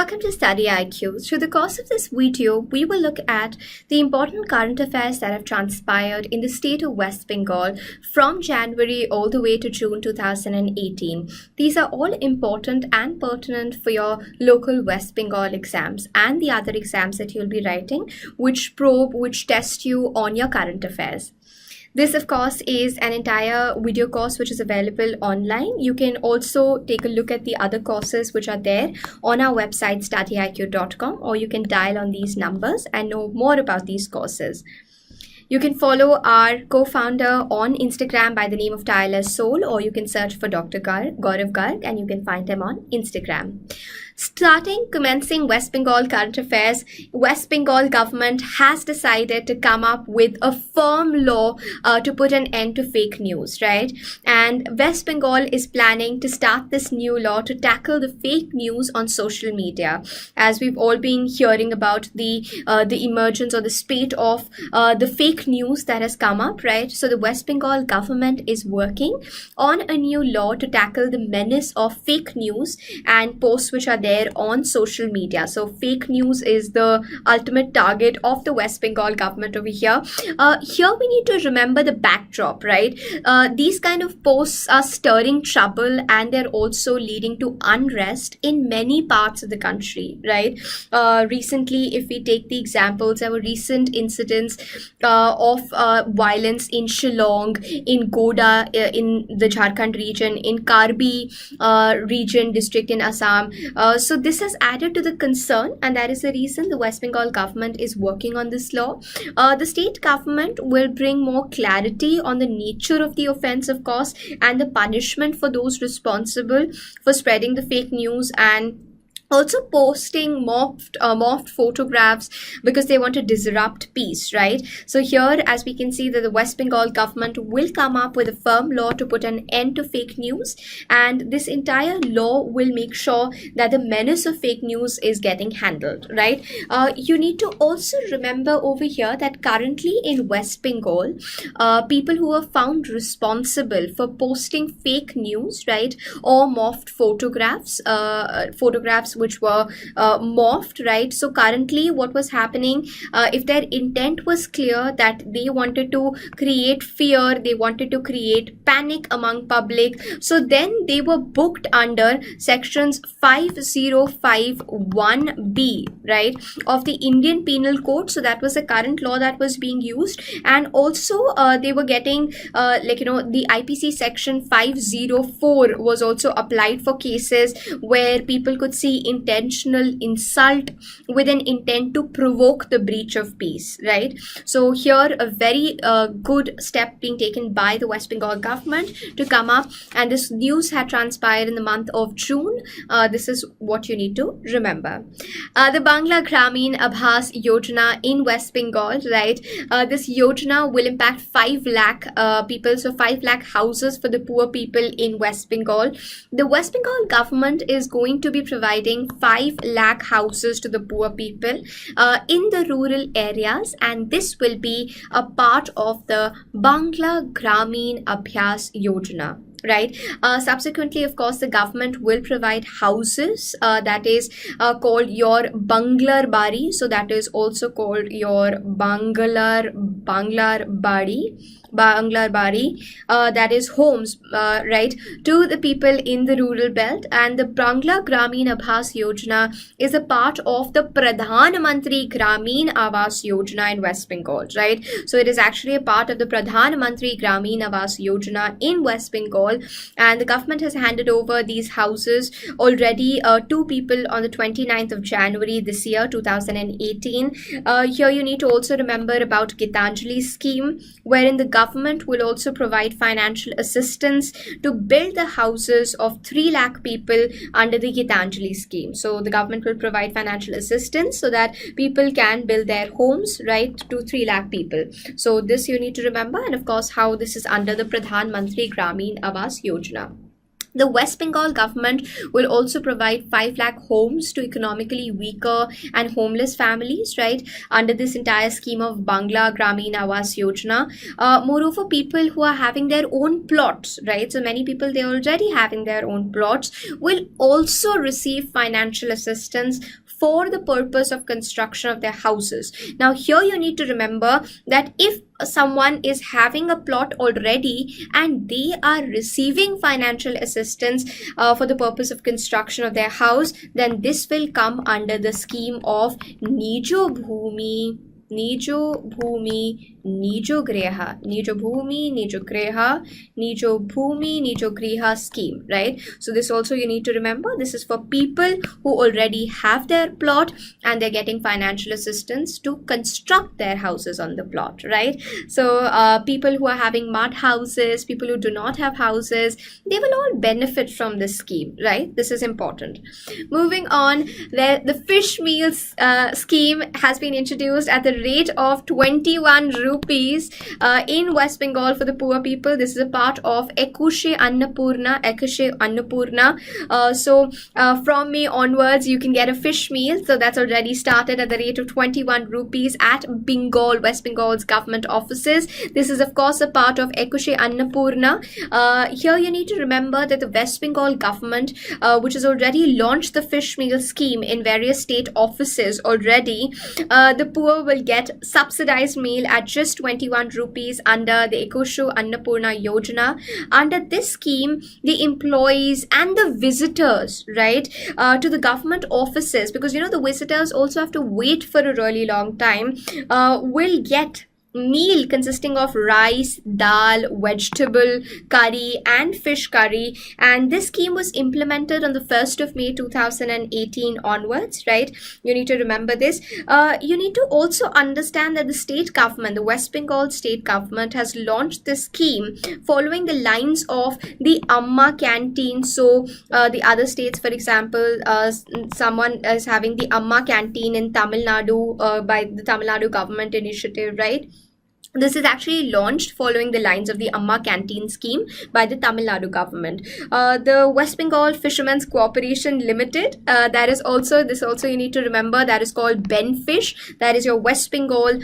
Welcome to Study IQ. Through the course of this video, we will look at the important current affairs that have transpired in the state of West Bengal from January all the way to June 2018. These are all important and pertinent for your local West Bengal exams and the other exams that you'll be writing, which test you on your current affairs. This, of course, is an entire video course which is available online. You can also take a look at the other courses which are there on our website studyiq.com, or you can dial on these numbers and know more about these courses. You can follow our co-founder on Instagram by the name of Tireless Soul, or you can search for Dr. Gaurav Garg and you can find him on Instagram. Commencing West Bengal current affairs, West Bengal government has decided to come up with a firm law to put an end to fake news, right? And West Bengal is planning to start this new law to tackle the fake news on social media. As we've all been hearing about the emergence or the spate of the fake news that has come up, right? So the West Bengal government is working on a new law to tackle the menace of fake news and posts which are there on social media. So fake news is the ultimate target of the West Bengal government over here. Here we need to remember the backdrop, right? These kind of posts are stirring trouble and they're also leading to unrest in many parts of the country, right? Recently, if we take the examples, there were recent incidents of violence in Shillong, in Goda, in the Jharkhand region, in Karbi region, district in Assam. So this has added to the concern, and that is the reason the West Bengal government is working on this law. The state government will bring more clarity on the nature of the offense, of course, and the punishment for those responsible for spreading the fake news and also posting morphed photographs because they want to disrupt peace, right? So here, as we can see, that the West Bengal government will come up with a firm law to put an end to fake news, and this entire law will make sure that the menace of fake news is getting handled, right? You need to also remember over here that currently in West Bengal, people who are found responsible for posting fake news, right, or morphed photographs which were morphed, right? So currently what was happening, if their intent was clear that they wanted to create fear, they wanted to create panic among public, so then they were booked under sections 5051B, right, of the Indian Penal Code. So that was the current law that was being used, and also they were getting the IPC section 504 was also applied for cases where people could see intentional insult with an intent to provoke the breach of peace, right? So here a very good step being taken by the West Bengal government to come up, and this news had transpired in the month of June. This is what you need to remember. The Bangla Gramin Abhas Yojana in West Bengal, right? This Yojana will impact 5 lakh people, so 5 lakh houses for the poor people in West Bengal. The West Bengal government is going to be providing 5 lakh houses to the poor people in the rural areas, and this will be a part of the Bangla Gramin Abhyas Yojana, right? Subsequently, of course, the government will provide houses that is called your Banglar Bari. So that is also called your Banglar Bari, that is homes, right, to the people in the rural belt. And the Bangla Gramin Abhas Yojana is a part of the Pradhan Mantri Gramin Awas Yojana in West Bengal, right? So it is actually a part of the Pradhan Mantri Gramin Awas Yojana in West Bengal, and the government has handed over these houses already to people on the 29th of January this year, 2018. Here you need to also remember about Gitanjali scheme, wherein the government will also provide financial assistance to build the houses of 3 lakh people under the Gitanjali scheme. So the government will provide financial assistance so that people can build their homes, right, to 3 lakh people. So this you need to remember, and of course how this is under the Pradhan Mantri Gramin Awas Yojana. The West Bengal government will also provide 5 lakh homes to economically weaker and homeless families, right, under this entire scheme of Bangla Gramin Awas Yojana. Moreover, people who are having their own plots, right, so many people, they already having their own plots, will also receive financial assistance for the purpose of construction of their houses. Now, here you need to remember that if someone is having a plot already and they are receiving financial assistance for the purpose of construction of their house, then this will come under the scheme of Nijo Bhumi, Nijo Bhumi, Nijo Griha, Nijo Bhumi, Nijo Griha, Nijo Bhumi, Nijo Griha scheme, right? So this also you need to remember. This is for people who already have their plot and they're getting financial assistance to construct their houses on the plot, right? So people who are having mud houses, people who do not have houses, they will all benefit from this scheme, right? This is important. Moving on, the fish meals scheme has been introduced at the rate of 21 rupees in West Bengal for the poor people. This is a part of Ekushe Annapurna. So from May onwards, you can get a fish meal. So that's already started at the rate of 21 rupees at Bengal, West Bengal's government offices. This is of course a part of Ekushe Annapurna. Here you need to remember that the West Bengal government, which has already launched the fish meal scheme in various state offices already, the poor will get subsidized meal at just 21 rupees under the Ekushe Annapurna Yojana. Under this scheme, the employees and the visitors, right, to the government offices, because the visitors also have to wait for a really long time, will get meal consisting of rice, dal, vegetable curry and fish curry, and this scheme was implemented on the 1st of May 2018 onwards, right? You need to remember this. You need to also understand that the state government, the West Bengal state government, has launched this scheme following the lines of the Amma canteen. So the other states, for example, someone is having the Amma canteen in Tamil Nadu by the Tamil Nadu government initiative, right? This is actually launched following the lines of the Amma Canteen scheme by the Tamil Nadu government. The West Bengal Fishermen's Cooperation Limited, this also you need to remember, that is called Benfish. That is your West Bengal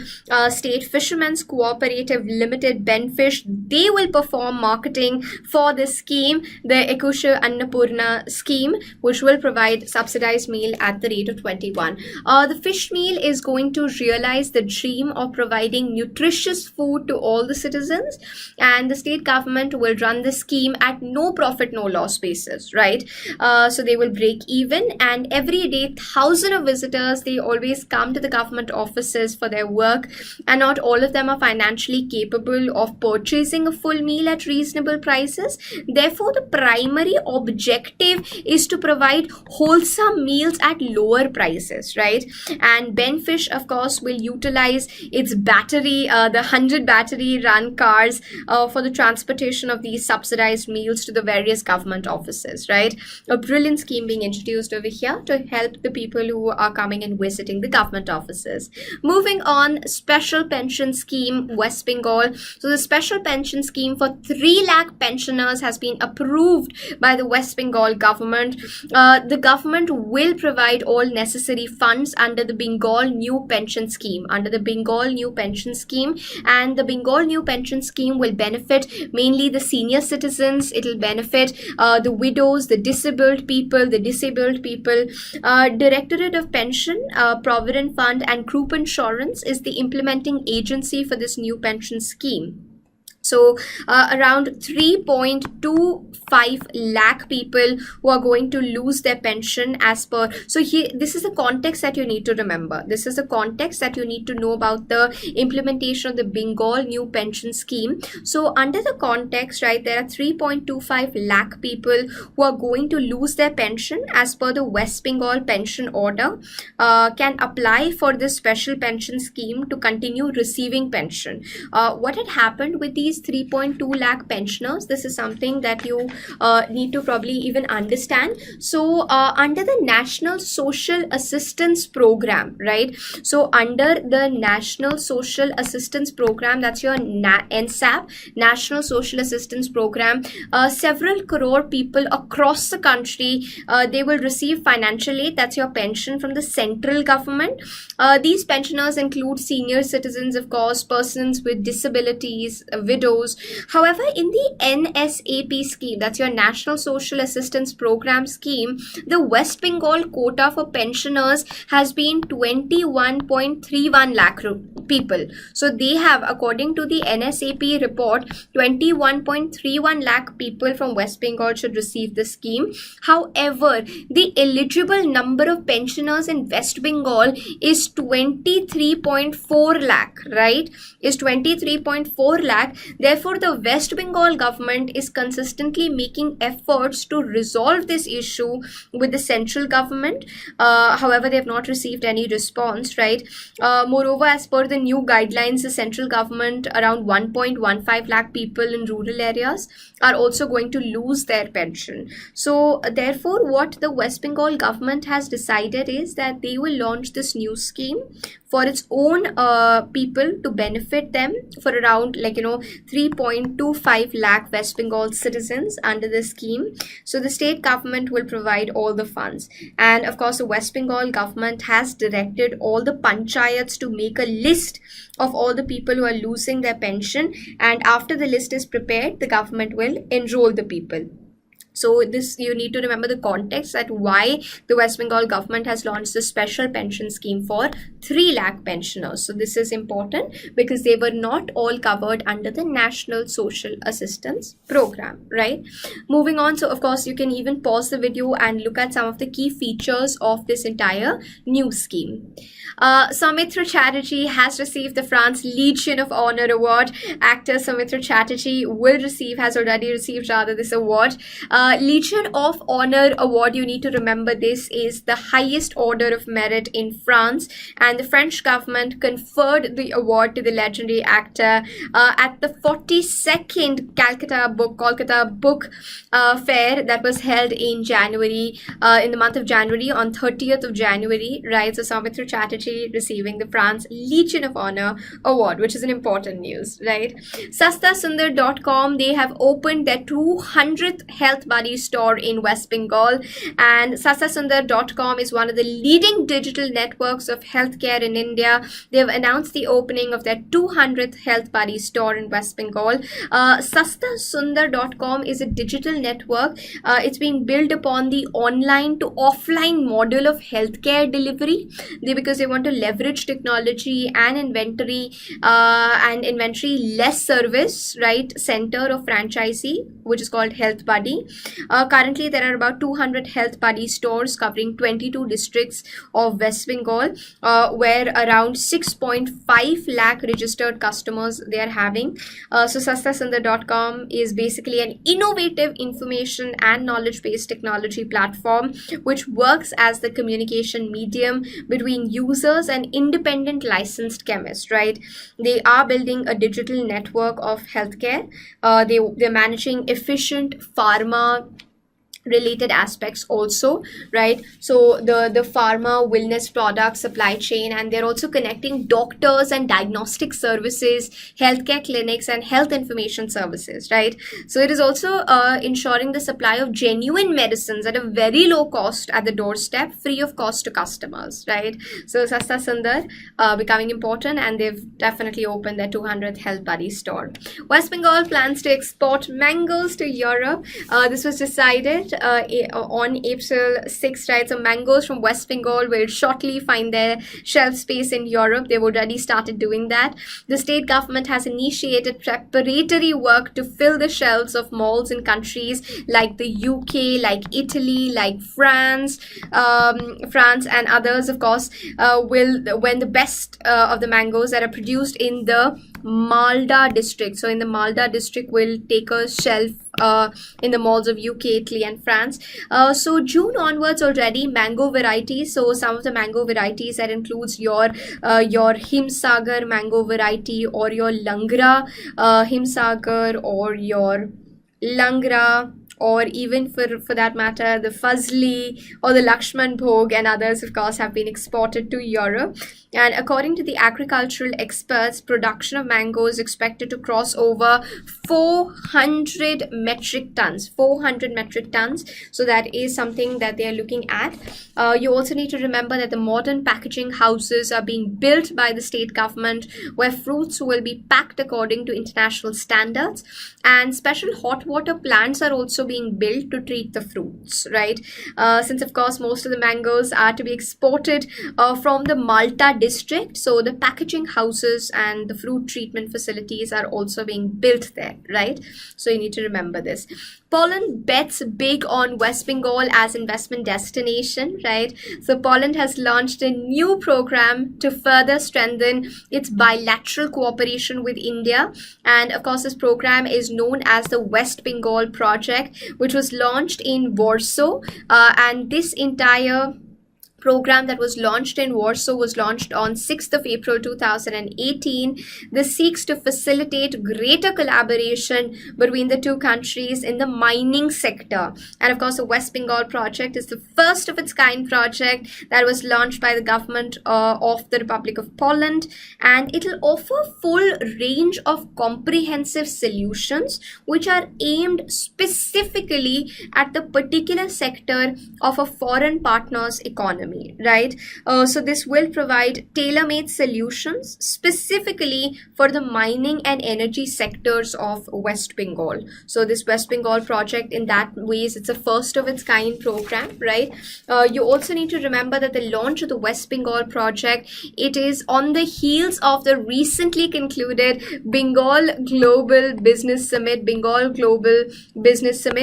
State Fishermen's Cooperative Limited, Benfish. They will perform marketing for this scheme, the Ekushe Annapurna scheme, which will provide subsidized meal at the rate of 21. The fish meal is going to realize the dream of providing nutritious food to all the citizens, and the state government will run the scheme at no profit no loss basis, right? So they will break even, and every day thousands of visitors, they always come to the government offices for their work, and not all of them are financially capable of purchasing a full meal at reasonable prices. Therefore, the primary objective is to provide wholesome meals at lower prices, right? And Benfish, of course, will utilize its battery, the 100 battery run cars for the transportation of these subsidized meals to the various government offices, right? A brilliant scheme being introduced over here to help the people who are coming and visiting the government offices. Moving on, special pension scheme, West Bengal. So the special pension scheme for 3 lakh pensioners has been approved by the West Bengal government. The government will provide all necessary funds under the Bengal New Pension Scheme, and the Bengal New Pension Scheme will benefit mainly the senior citizens. It will benefit the widows, the disabled people. Directorate of Pension, Provident Fund and Group Insurance is the implementing agency for this new pension scheme. So around 3.25 lakh people who are going to lose their pension as per. So here, this is the context that you need to remember. This is the context that you need to know about the implementation of the Bengal New Pension Scheme. So under the context, right, there are 3.25 lakh people who are going to lose their pension as per the West Bengal pension order, can apply for this special pension scheme to continue receiving pension. What had happened with these rupees 3.2 lakh pensioners. This is something that you need to probably even understand. So under the National Social Assistance Program, right? So under the National Social Assistance Program, that's your NSAP, National Social Assistance Program, several crore people across the country, they will receive financial aid. That's your pension from the central government. These pensioners include senior citizens, of course, persons with disabilities, widows. However, in the NSAP scheme, that's your National Social Assistance Program scheme, the West Bengal quota for pensioners has been 21.31 lakh people. So they have, according to the NSAP report, 21.31 lakh people from West Bengal should receive the scheme. However, the eligible number of pensioners in West Bengal is 23.4 lakh, right? Is 23.4 lakh. Therefore, the West Bengal government is consistently making efforts to resolve this issue with the central government. However, they have not received any response, right? Moreover, as per the new guidelines, the central government, around 1.15 lakh people in rural areas are also going to lose their pension. So therefore, what the West Bengal government has decided is that they will launch this new scheme for its own people to benefit them for around 3.25 lakh West Bengal citizens under the scheme. So the state government will provide all the funds, and of course the West Bengal government has directed all the panchayats to make a list of all the people who are losing their pension, and after the list is prepared, the government will enroll the people. So this, you need to remember the context that why the West Bengal government has launched this special pension scheme for 3 lakh pensioners. So this is important because they were not all covered under the National Social Assistance Program, right? Moving on, so of course you can even pause the video and look at some of the key features of this entire new scheme. Soumitra Chatterjee has received the France Legion of Honor Award. Actor Soumitra Chatterjee has already received this award. Legion of Honor Award, you need to remember, this is the highest order of merit in France, and the French government conferred the award to the legendary actor at the 42nd Kolkata Book Fair that was held in January, in the month of January, on 30th of January, right? So Soumitra Chatterjee receiving the France Legion of Honor Award, which is an important news, right? SastaSundar.com, they have opened their 200th Health Buddy store in West Bengal, and SastaSundar.com is one of the leading digital networks of healthcare in India. They have announced the opening of their 200th Health Buddy store in West Bengal. SastaSundar.com is a digital network. It's being built upon the online to offline model of healthcare delivery, because they want to leverage technology and inventory less service, right, center of franchisee, which is called Health Buddy. Currently, there are about 200 Health Buddy stores covering 22 districts of West Bengal, where around 6.5 lakh registered customers they are having. So SastaSundar.com is basically an innovative information and knowledge-based technology platform which works as the communication medium between users and independent licensed chemists, right? They are building a digital network of healthcare. They're managing efficient pharma related aspects also, right? So the pharma wellness product supply chain, and they're also connecting doctors and diagnostic services, healthcare clinics, and health information services, right? So it is also ensuring the supply of genuine medicines at a very low cost at the doorstep, free of cost to customers, right? So SastaSundar becoming important, and they've definitely opened their 200th Health Buddy store. West Bengal plans to export mangoes to Europe. This was decided on April 6th, right? So mangoes from West Bengal will shortly find their shelf space in Europe. They've already started doing that. The state government has initiated preparatory work to fill the shelves of malls in countries like the UK, like Italy, like France and others, of course, when the best of the mangoes that are produced in the Malda district. So in the Malda district will take a shelf in the malls of UK, Italy and France. So June onwards already, mango varieties. So some of the mango varieties that includes your Himsagar mango variety, or your Langra Himsagar, or your Langra, or even for that matter, the Fazli or the Lakshman Bhog and others, of course, have been exported to Europe. And according to the agricultural experts, production of mango is expected to cross over 400 metric tons. 400 metric tons. So that is something that they are looking at. You also need to remember that the modern packaging houses are being built by the state government, where fruits will be packed according to international standards. And special hot water plants are also being built to treat the fruits, right? Since of course most of the mangoes are to be exported from the Malta district, so the packaging houses and the fruit treatment facilities are also being built there, right? So you need to remember this. Poland bets big on West Bengal as investment destination, right? So Poland has launched a new program to further strengthen its bilateral cooperation with India. And of course, this program is known as the West Bengal Project, which was launched in Warsaw. And this entire program that was launched in Warsaw was launched on 6th of April 2018. This seeks to facilitate greater collaboration between the two countries in the mining sector. And of course, the West Bengal project is the first of its kind project that was launched by the government of the Republic of Poland, and it will offer full range of comprehensive solutions which are aimed specifically at the particular sector of a foreign partner's economy. Right? So this will provide tailor-made solutions specifically for the mining and energy sectors of West Bengal. So this West Bengal project, in that ways, it's a first of its kind program, right? You also need to remember that the launch of the West Bengal project, it is on the heels of the recently concluded Bengal Global Business Summit,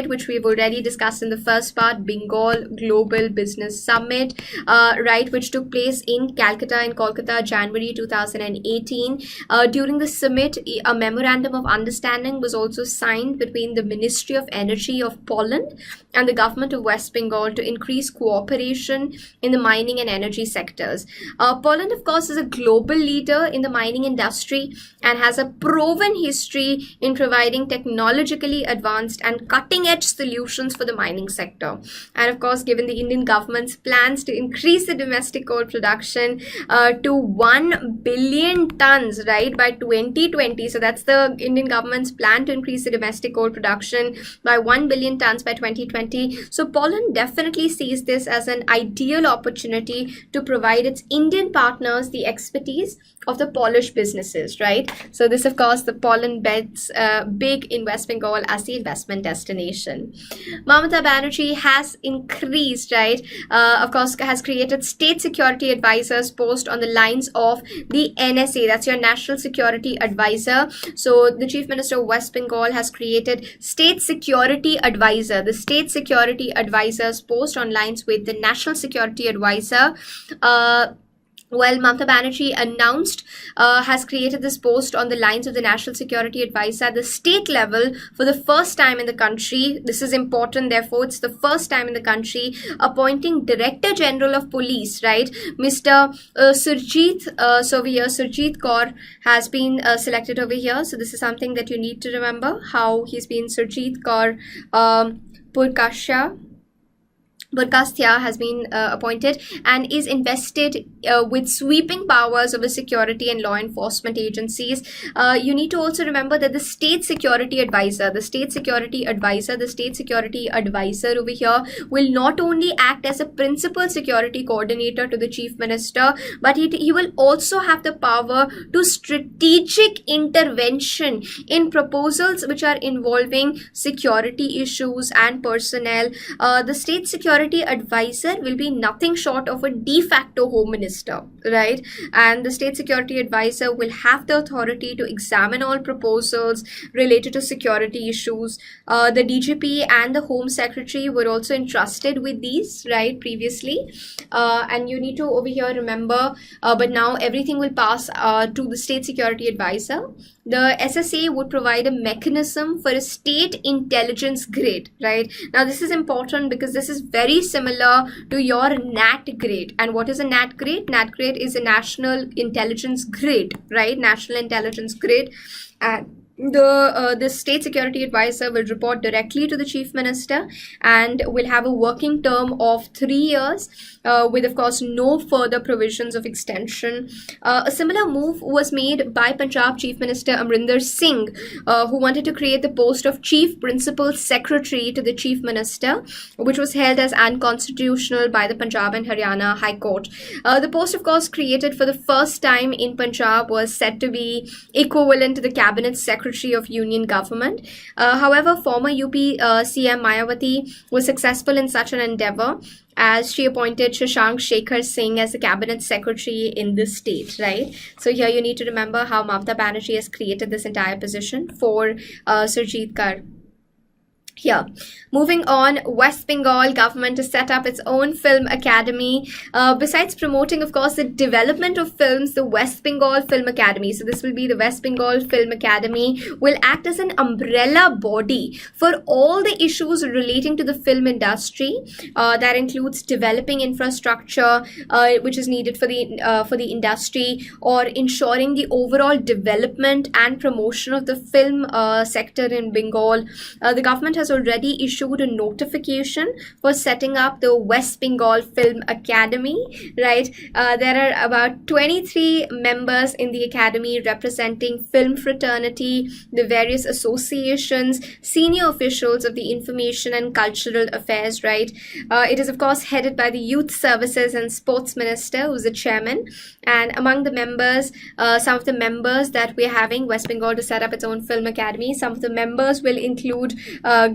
which we've already discussed in the first part, Bengal Global Business Summit. Right, which took place in Kolkata, January 2018. During the summit, a memorandum of understanding was also signed between the Ministry of Energy of Poland and the government of West Bengal to increase cooperation in the mining and energy sectors. Poland, of course, is a global leader in the mining industry and has a proven history in providing technologically advanced and cutting-edge solutions for the mining sector. And of course, given the Indian government's plans to increase the domestic coal production to 1 billion tons, right, by 2020. So that's the Indian government's plan, to increase the domestic coal production by 1 billion tons by 2020. So Poland definitely sees this as an ideal opportunity to provide its Indian partners the expertise of the Polish businesses, right? So this, of course, the Poland bets big in West Bengal as the investment destination. Mamata Banerjee has increased, right, of course, has created state security advisors post on the lines of the NSA, that's your National Security Advisor. So the Chief Minister of West Bengal has created state security advisor, the state security advisors post on lines with the National Security Advisor. Well, Mamata Banerjee announced, has created this post on the lines of the National Security Advisor at the state level for the first time in the country. This is important, therefore, it's the first time in the country, appointing Director General of Police, right? Mr. Surjit, Surjit Kaur has been selected over here. So this is something that you need to remember, how he's been Surjit Kaur Burkasthya has been appointed and is invested with sweeping powers over security and law enforcement agencies. You need to also remember that the state security advisor over here will not only act as a principal security coordinator to the chief minister, but he will also have the power to strategic intervention in proposals which are involving security issues and personnel. The state security Security Advisor will be nothing short of a de facto Home Minister, right? And the State Security Advisor will have the authority to examine all proposals related to security issues. The DGP and the Home Secretary were also entrusted with these, right, previously. And you need to over here remember, but now everything will pass to the State Security Advisor. The SSA would provide a mechanism for a state intelligence grade, right? Now, this is important because this is very similar to your NAT grade. And what is a NAT grade? NAT grade is a National Intelligence Grade, right? National Intelligence Grade. And the State Security Advisor will report directly to the Chief Minister and will have a working term of 3 years, with of course no further provisions of extension. A similar move was made by Punjab Chief Minister Amrinder Singh, who wanted to create the post of Chief Principal Secretary to the Chief Minister, which was held as unconstitutional by the Punjab and Haryana High Court. The post, of course, created for the first time in Punjab, was said to be equivalent to the Cabinet Secretary of Union Government. However, former UP CM Mayawati was successful in such an endeavor, as she appointed Shashank Shekhar Singh as the cabinet secretary in this state, right? So here you need to remember how Mamata Banerjee has created this entire position for Surjit Kaur. Here, moving on, West Bengal government has set up its own film academy. Besides promoting, of course, the development of films, the West Bengal Film Academy, so this will be the West Bengal Film Academy, will act as an umbrella body for all the issues relating to the film industry. That includes developing infrastructure, which is needed for the industry, or ensuring the overall development and promotion of the film sector in Bengal. The government has already issued a notification for setting up the West Bengal Film Academy, right? There are about 23 members in the academy representing film fraternity, the various associations, senior officials of the information and cultural affairs, right? It is, of course, headed by the Youth Services and Sports Minister, who's the chairman. And among the members, some of the members that we're having, West Bengal to set up its own film academy, some of the members will include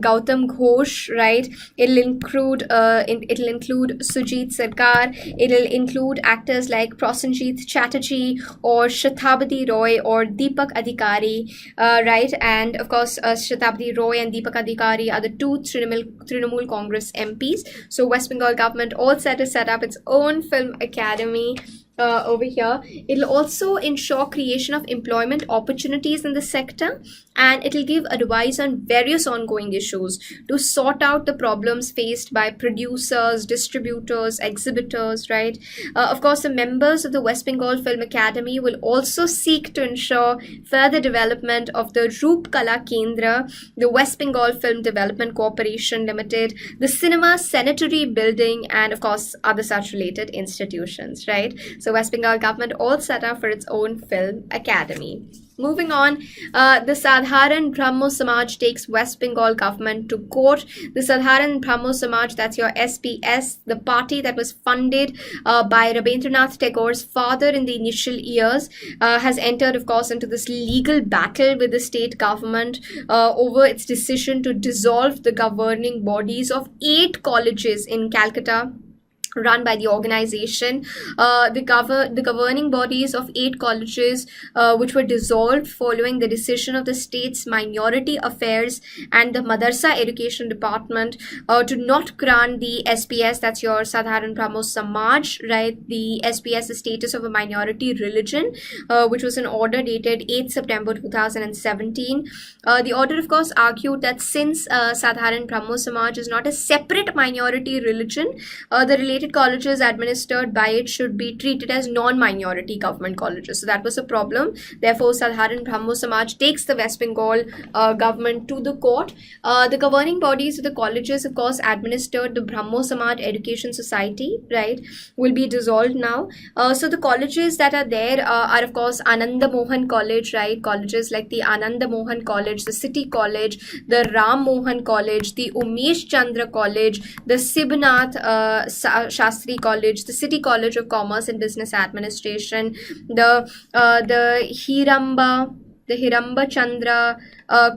Gautam Ghosh, right? It'll include Sujit Sarkar. It'll include actors like Prosenjit Chatterjee or Shatabdi Roy or Deepak Adhikari, right? And of course, Shatabdi Roy and Deepak Adhikari are the two Trinamool Congress MPs. So West Bengal government all set to set up its own film academy. Over here, it'll also ensure creation of employment opportunities in the sector, and it'll give advice on various ongoing issues to sort out the problems faced by producers, distributors, exhibitors, right? Of course, the members of the West Bengal Film Academy will also seek to ensure further development of the Roop Kala Kendra, the West Bengal Film Development Corporation Limited, the Cinema Sanitary Building, and of course, other such related institutions, right? So West Bengal government all set up for its own film academy. Moving on, the Sadharan Brahmo Samaj takes West Bengal government to court. The Sadharan Brahmo Samaj, that's your SPS, the party that was funded by Rabindranath Tagore's father in the initial years, has entered, of course, into this legal battle with the state government over its decision to dissolve the governing bodies of 8 colleges in Calcutta, run by the organization. The governing bodies of 8 colleges which were dissolved following the decision of the state's Minority Affairs and the Madarsa Education Department to not grant the SPS, that's your Sadharan Brahmo Samaj, right, the SPS, the status of a minority religion, which was an order dated 8 September 2017. The order, of course, argued that since Sadharan Brahmo Samaj is not a separate minority religion, the related colleges administered by it should be treated as non-minority government colleges. So that was a problem. Therefore, Sadharan Brahmo Samaj takes the West Bengal government to the court. The governing bodies of the colleges, of course, administered the Brahmo Samaj Education Society, right, will be dissolved now. So the colleges that are there are, of course, Ananda Mohan College, right, colleges like the Ananda Mohan College, the City College, the Ram Mohan College, the Umesh Chandra College, the Sibnath Shastri College, the City College of Commerce and Business Administration, the Hiramba Chandra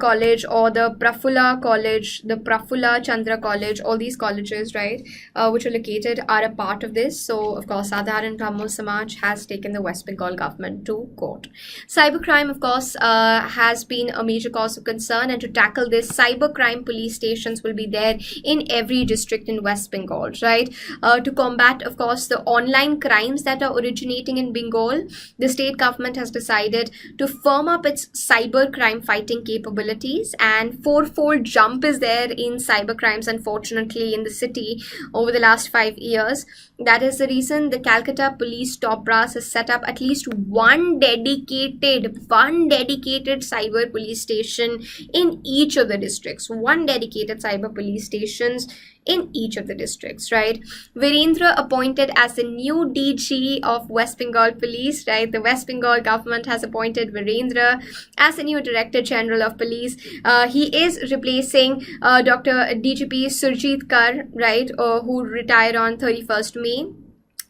College, or the Prafulla College, the Prafulla Chandra College, all these colleges, right, which are located, are a part of this. So, of course, Sadharan Brahmo Samaj has taken the West Bengal government to court. Cybercrime, of course, has been a major cause of concern, and to tackle this, cybercrime police stations will be there in every district in West Bengal, right? To combat, of course, the online crimes that are originating in Bengal, the state government has decided to firm up its cyber crime fighting capabilities, and fourfold jump is there in cyber crimes, unfortunately, in the city over the last 5 years. That is the reason the Calcutta Police Top Brass has set up at least one dedicated cyber police station in each of the districts. One dedicated cyber police stations in each of the districts, right? Virendra appointed as the new DG of West Bengal Police, right? The West Bengal government has appointed Virendra as the new Director General of Police. He is replacing Dr. DGP Surjit Kar, right, who retired on 31st May.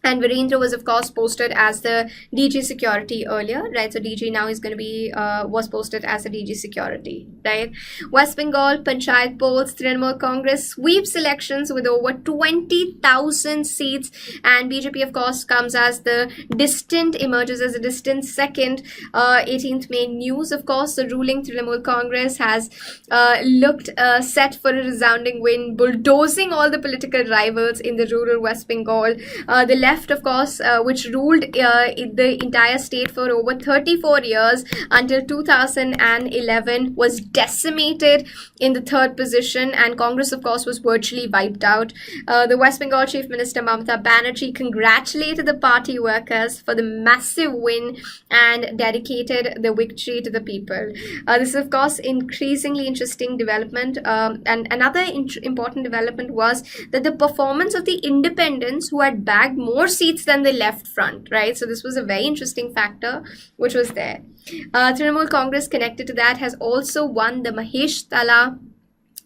And Virendra was, of course, posted as the DG Security earlier, right? So DG now is going to be, was posted as the DG Security, right? West Bengal Panchayat polls, Trinamool Congress sweeps elections with over 20,000 seats. And BJP, of course, comes as the emerges as a distant second. 18th May news, of course, the ruling Trinamool Congress has looked set for a resounding win, bulldozing all the political rivals in the rural West Bengal. The left, of course, which ruled the entire state for over 34 years until 2011, was decimated in the third position, and Congress, of course, was virtually wiped out. The West Bengal Chief Minister Mamata Banerjee congratulated the party workers for the massive win and dedicated the victory to the people. This is, of course, increasingly interesting development, and another important development was that the performance of the independents, who had bagged more seats than the left front, right? So this was a very interesting factor which was there. Trinamool Congress, connected to that, has also won the Mahesh Tala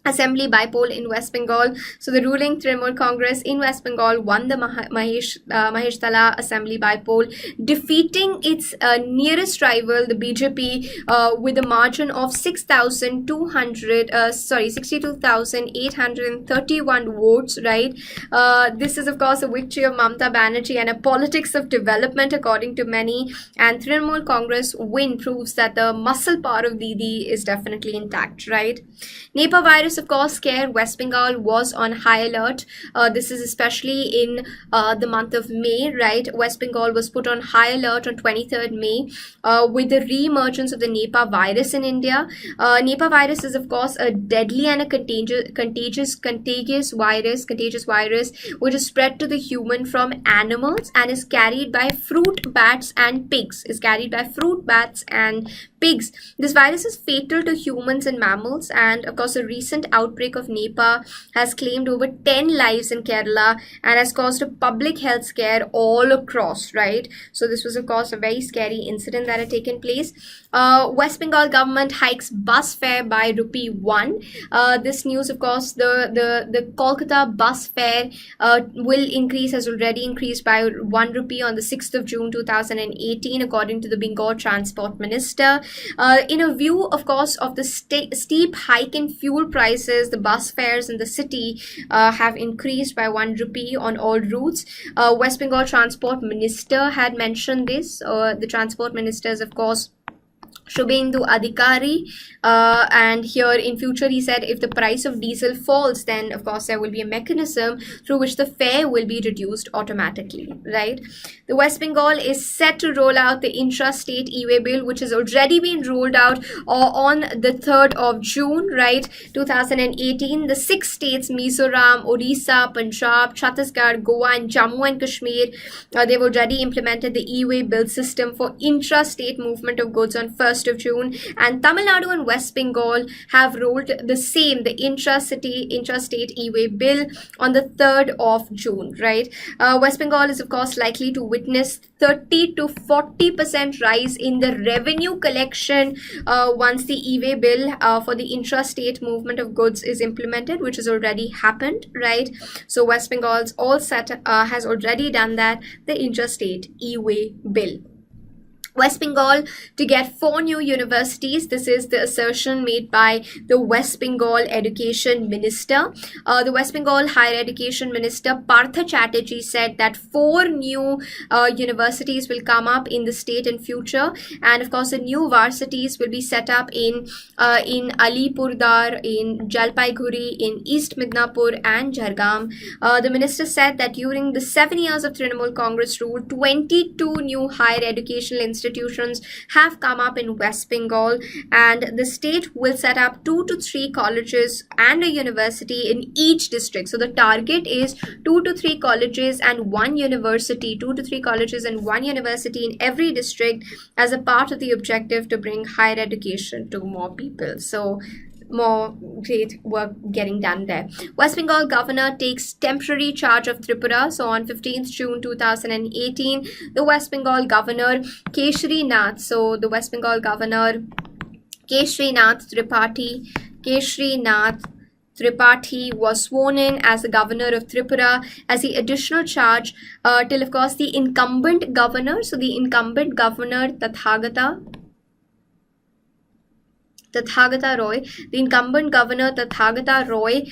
Assembly by-poll in West Bengal. So the ruling Trinamool Congress in West Bengal won the Mahesh Tala Assembly by-poll, defeating its nearest rival, the BJP, with a margin of 62,831 votes, right? This is, of course, a victory of Mamata Banerjee and a politics of development, according to many. And Trinamool Congress win proves that the muscle power of Didi is definitely intact, right? Nipah virus, of course, scare West Bengal was on high alert. This is especially in the month of May, right? West Bengal was put on high alert on 23rd May with the re-emergence of the Nipah virus in India. Nipah virus is, of course, a deadly and a contagious virus which is spread to the human from animals and is carried by fruit bats and pigs. This virus is fatal to humans and mammals, and of course a recent outbreak of Nipah has claimed over 10 lives in Kerala and has caused a public health scare all across, right? So this was, of course, a very scary incident that had taken place. West Bengal government hikes bus fare by ₹1. This news, of course, the Kolkata bus fare will increase, has already increased by ₹1 on the 6th of June 2018, according to the Bengal Transport Minister. In a view, of course, of the steep hike in fuel prices, the bus fares in the city have increased by ₹1 on all routes. West Bengal Transport Minister had mentioned this. The Transport Minister is, of course, Shubhendu Adhikari, and here in future he said if the price of diesel falls, then of course there will be a mechanism through which the fare will be reduced automatically, right? The West Bengal is set to roll out the intra-state e-way bill, which has already been rolled out on the 3rd of June, right, 2018. The 6 states, Mizoram, Odisha, Punjab, Chhattisgarh, Goa and Jammu and Kashmir, they've already implemented the e-way bill system for intra-state movement of goods on 1st of June, and Tamil Nadu and West Bengal have rolled the intra-state e-way bill on the 3rd of June, right? West Bengal is, of course, likely to witness 30 to 40% rise in the revenue collection once the e-way bill for the intra-state movement of goods is implemented, which has already happened, right? So West Bengal's all set has already done that, the intra-state e-way bill. West Bengal to get 4 new universities. This is the assertion made by the West Bengal Education Minister. The West Bengal Higher Education Minister Partha Chatterjee said that 4 new universities will come up in the state in future, and of course the new varsities will be set up in Alipurdar, in Jalpaiguri, in East Midnapur and Jhargram. The minister said that during the 7 years of Trinamool Congress rule, 22 new higher educational institutions have come up in West Bengal, and the state will set up 2 to 3 colleges and a university in each district. So the target is 2 to 3 colleges and 1 university, 2 to 3 colleges and 1 university in every district as a part of the objective to bring higher education to more people. So more great work getting done there. West Bengal governor takes temporary charge of Tripura. So on 15th June 2018, the West Bengal governor Keshri Nath, so the West Bengal governor Keshri Nath Tripathi was sworn in as the governor of Tripura as the additional charge till, of course, the incumbent governor. So the incumbent governor Tathagata Roy, the incumbent governor Tathagata Roy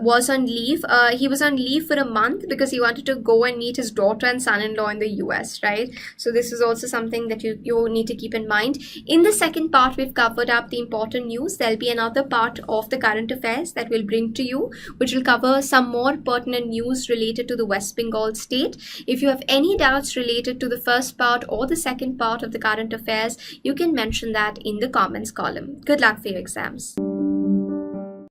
was on leave. He was on leave for a month because he wanted to go and meet his daughter and son-in-law in the US, right? So this is also something that you need to keep in mind. In the second part, we've covered up the important news. There'll be another part of the current affairs that we'll bring to you, which will cover some more pertinent news related to the West Bengal state. If you have any doubts related to the first part or the second part of the current affairs, you can mention that in the comments column. Good luck for your exams.